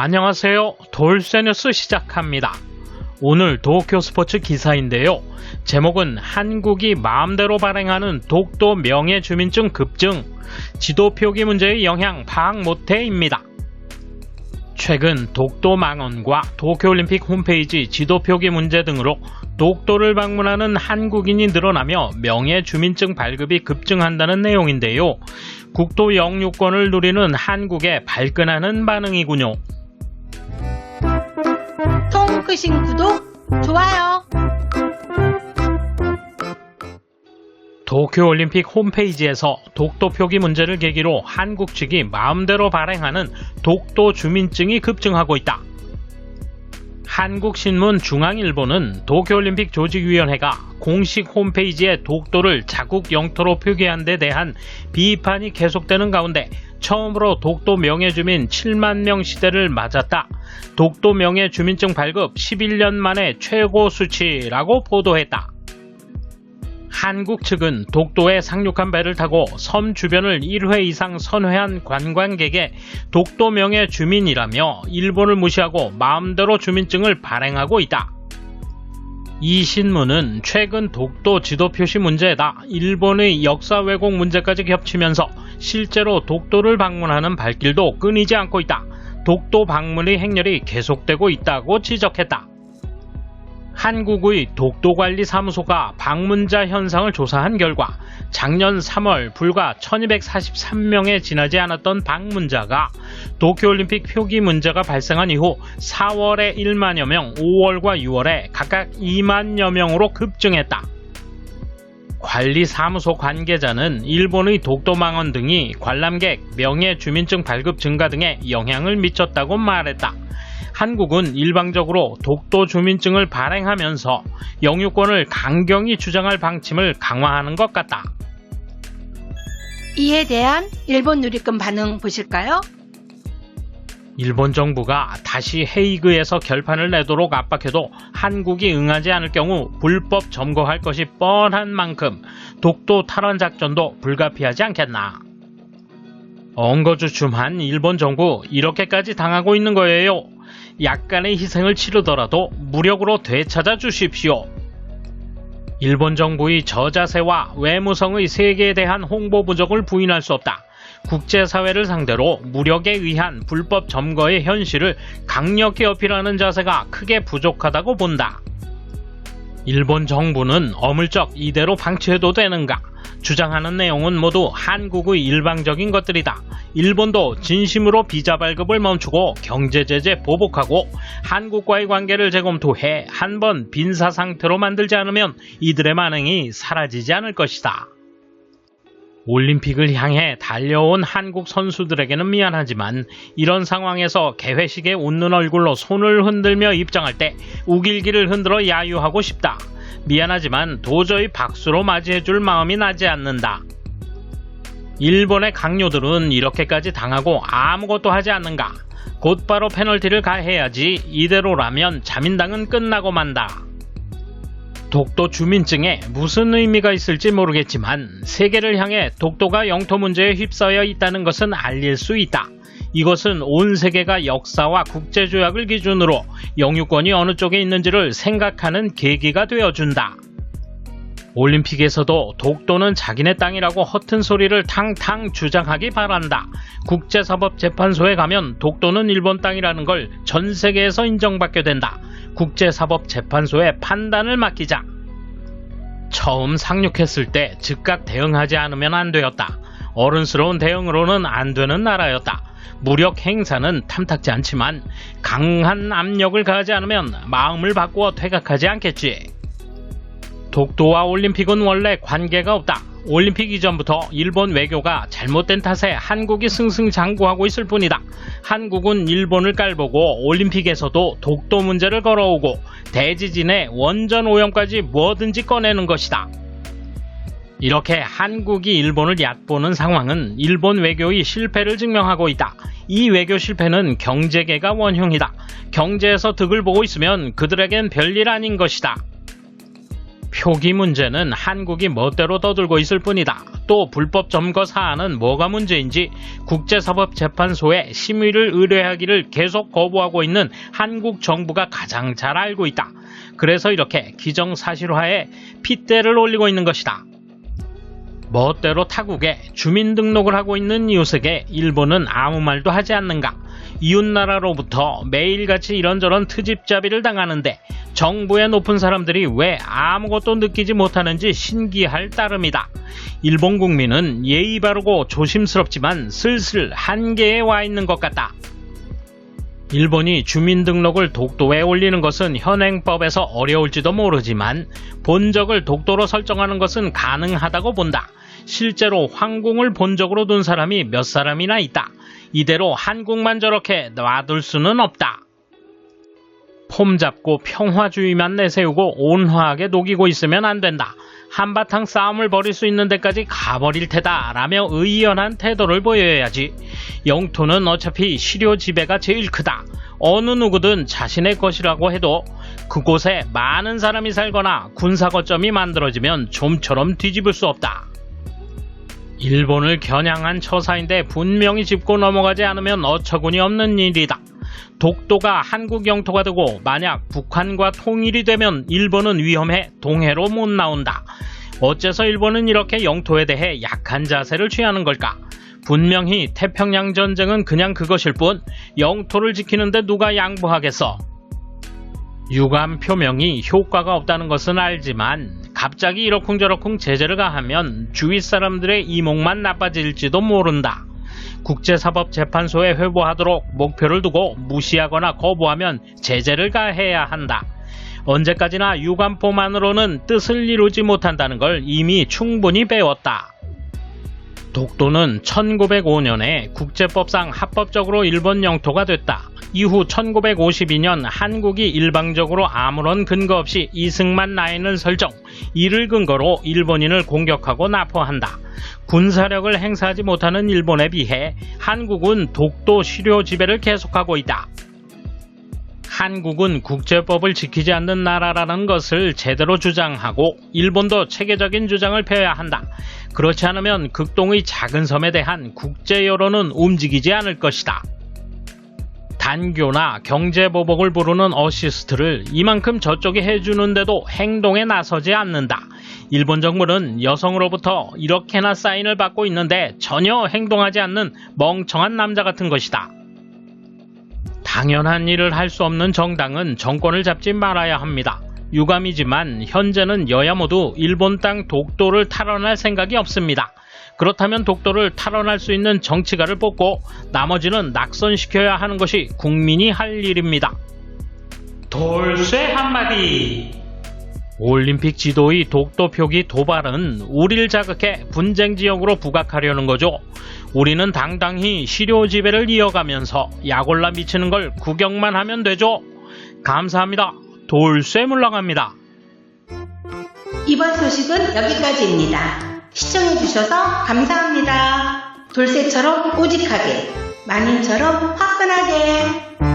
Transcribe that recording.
안녕하세요. 돌쇠뉴스 시작합니다. 오늘 도쿄 스포츠 기사인데요. 제목은 한국이 마음대로 발행하는 독도 명예주민증 급증, 지도 표기 문제의 영향 파악 못해입니다. 최근 독도 망언과 도쿄올림픽 홈페이지 지도 표기 문제 등으로 독도를 방문하는 한국인이 늘어나며 명예주민증 발급이 급증한다는 내용인데요. 국토 영유권을 누리는 한국에 발끈하는 반응이군요. 통 크신 구독, 좋아요. 도쿄올림픽 홈페이지에서 독도 표기 문제를 계기로 한국 측이 마음대로 발행하는 독도 주민증이 급증하고 있다. 한국신문 중앙일보는 도쿄올림픽 조직위원회가 공식 홈페이지에 독도를 자국 영토로 표기한 데 대한 비판이 계속되는 가운데 처음으로 독도 명예주민 7만 명 시대를 맞았다. 독도 명예주민증 발급 11년 만에 최고 수치라고 보도했다. 한국 측은 독도에 상륙한 배를 타고 섬 주변을 1회 이상 선회한 관광객의 독도 명예 주민이라며 일본을 무시하고 마음대로 주민증을 발행하고 있다. 이 신문은 최근 독도 지도 표시 문제에다 일본의 역사 왜곡 문제까지 겹치면서 실제로 독도를 방문하는 발길도 끊이지 않고 있다. 독도 방문의 행렬이 계속되고 있다고 지적했다. 한국의 독도관리사무소가 방문자 현상을 조사한 결과 작년 3월 불과 1243명에 지나지 않았던 방문자가 도쿄올림픽 표기 문제가 발생한 이후 4월에 1만여 명, 5월과 6월에 각각 2만여 명으로 급증했다. 관리사무소 관계자는 일본의 독도 망언 등이 관람객 명예주민증 발급 증가 등에 영향을 미쳤다고 말했다. 한국은 일방적으로 독도 주민증을 발행하면서 영유권을 강경히 주장할 방침을 강화하는 것 같다. 이에 대한 일본 누리꾼 반응 보실까요? 일본 정부가 다시 헤이그에서 결판을 내도록 압박해도 한국이 응하지 않을 경우 불법 점거할 것이 뻔한 만큼 독도 탈환 작전도 불가피하지 않겠나. 엉거주춤한 일본 정부 이렇게까지 당하고 있는 거예요. 약간의 희생을 치르더라도 무력으로 되찾아 주십시오. 일본 정부의 저자세와 외무성의 세계에 대한 홍보 부족을 부인할 수 없다. 국제사회를 상대로 무력에 의한 불법 점거의 현실을 강력히 어필하는 자세가 크게 부족하다고 본다. 일본 정부는 어물쩍 이대로 방치해도 되는가? 주장하는 내용은 모두 한국의 일방적인 것들이다. 일본도 진심으로 비자 발급을 멈추고 경제제재 보복하고 한국과의 관계를 재검토해 한번 빈사 상태로 만들지 않으면 이들의 만행이 사라지지 않을 것이다. 올림픽을 향해 달려온 한국 선수들에게는 미안하지만 이런 상황에서 개회식에 웃는 얼굴로 손을 흔들며 입장할 때 우길기를 흔들어 야유하고 싶다. 미안하지만 도저히 박수로 맞이해줄 마음이 나지 않는다. 일본의 강요들은 이렇게까지 당하고 아무것도 하지 않는가? 곧바로 페널티를 가해야지. 이대로라면 자민당은 끝나고 만다. 독도 주민증에 무슨 의미가 있을지 모르겠지만 세계를 향해 독도가 영토 문제에 휩싸여 있다는 것은 알릴 수 있다. 이것은 온 세계가 역사와 국제조약을 기준으로 영유권이 어느 쪽에 있는지를 생각하는 계기가 되어준다. 올림픽에서도 독도는 자기네 땅이라고 허튼 소리를 탕탕 주장하기 바란다. 국제사법재판소에 가면 독도는 일본 땅이라는 걸 전 세계에서 인정받게 된다. 국제사법재판소에 판단을 맡기자. 처음 상륙했을 때 즉각 대응하지 않으면 안 되었다. 어른스러운 대응으로는 안 되는 나라였다. 무력 행사는 탐탁지 않지만 강한 압력을 가하지 않으면 마음을 바꾸어 퇴각하지 않겠지. 독도와 올림픽은 원래 관계가 없다. 올림픽 이전부터 일본 외교가 잘못된 탓에 한국이 승승장구하고 있을 뿐이다. 한국은 일본을 깔보고 올림픽에서도 독도 문제를 걸어오고 대지진의 원전 오염까지 뭐든지 꺼내는 것이다. 이렇게 한국이 일본을 얕보는 상황은 일본 외교의 실패를 증명하고 있다. 이 외교 실패는 경제계가 원흉이다. 경제에서 득을 보고 있으면 그들에겐 별일 아닌 것이다. 표기 문제는 한국이 멋대로 떠들고 있을 뿐이다. 또 불법 점거 사안은 뭐가 문제인지 국제사법재판소에 심의를 의뢰하기를 계속 거부하고 있는 한국 정부가 가장 잘 알고 있다. 그래서 이렇게 기정사실화에 핏대를 올리고 있는 것이다. 멋대로 타국에 주민등록을 하고 있는 이웃에게 일본은 아무 말도 하지 않는가? 이웃나라로부터 매일같이 이런저런 트집잡이를 당하는데 정부의 높은 사람들이 왜 아무것도 느끼지 못하는지 신기할 따름이다. 일본 국민은 예의 바르고 조심스럽지만 슬슬 한계에 와 있는 것 같다. 일본이 주민등록을 독도에 올리는 것은 현행법에서 어려울지도 모르지만 본적을 독도로 설정하는 것은 가능하다고 본다. 실제로 황궁을 본적으로 둔 사람이 몇 사람이나 있다. 이대로 한국만 저렇게 놔둘 수는 없다. 폼 잡고 평화주의만 내세우고 온화하게 녹이고 있으면 안 된다. 한바탕 싸움을 벌일 수 있는 데까지 가버릴 테다 라며 의연한 태도를 보여야지. 영토는 어차피 실효 지배가 제일 크다. 어느 누구든 자신의 것이라고 해도 그곳에 많은 사람이 살거나 군사거점이 만들어지면 좀처럼 뒤집을 수 없다. 일본을 겨냥한 처사인데 분명히 짚고 넘어가지 않으면 어처구니 없는 일이다. 독도가 한국 영토가 되고 만약 북한과 통일이 되면 일본은 위험해 동해로 못 나온다. 어째서 일본은 이렇게 영토에 대해 약한 자세를 취하는 걸까? 분명히 태평양 전쟁은 그냥 그것일 뿐 영토를 지키는데 누가 양보하겠어? 유감 표명이 효과가 없다는 것은 알지만 갑자기 이러쿵저러쿵 제재를 가하면 주위 사람들의 이목만 나빠질지도 모른다. 국제사법재판소에 회부하도록 목표를 두고 무시하거나 거부하면 제재를 가해야 한다. 언제까지나 유감포만으로는 뜻을 이루지 못한다는 걸 이미 충분히 배웠다. 독도는 1905년에 국제법상 합법적으로 일본 영토가 됐다. 이후 1952년 한국이 일방적으로 아무런 근거 없이 이승만 라인을 설정, 이를 근거로 일본인을 공격하고 납포한다. 군사력을 행사하지 못하는 일본에 비해 한국은 독도 실효 지배를 계속하고 있다. 한국은 국제법을 지키지 않는 나라라는 것을 제대로 주장하고 일본도 체계적인 주장을 펴야 한다. 그렇지 않으면 극동의 작은 섬에 대한 국제 여론은 움직이지 않을 것이다. 단교나 경제보복을 부르는 어시스트를 이만큼 저쪽이 해주는데도 행동에 나서지 않는다. 일본 정부는 여성으로부터 이렇게나 사인을 받고 있는데 전혀 행동하지 않는 멍청한 남자 같은 것이다. 당연한 일을 할 수 없는 정당은 정권을 잡지 말아야 합니다. 유감이지만 현재는 여야 모두 일본 땅 독도를 탈환할 생각이 없습니다. 그렇다면 독도를 탈환할 수 있는 정치가를 뽑고 나머지는 낙선시켜야 하는 것이 국민이 할 일입니다. 돌쇠 한마디. 올림픽 지도의 독도 표기 도발은 우리를 자극해 분쟁 지역으로 부각하려는 거죠. 우리는 당당히 실효 지배를 이어가면서 약올라 미치는 걸 구경만 하면 되죠. 감사합니다. 돌쇠 물러갑니다. 이번 소식은 여기까지입니다. 시청해주셔서 감사합니다. 돌쇠처럼 오직하게, 만인처럼 화끈하게.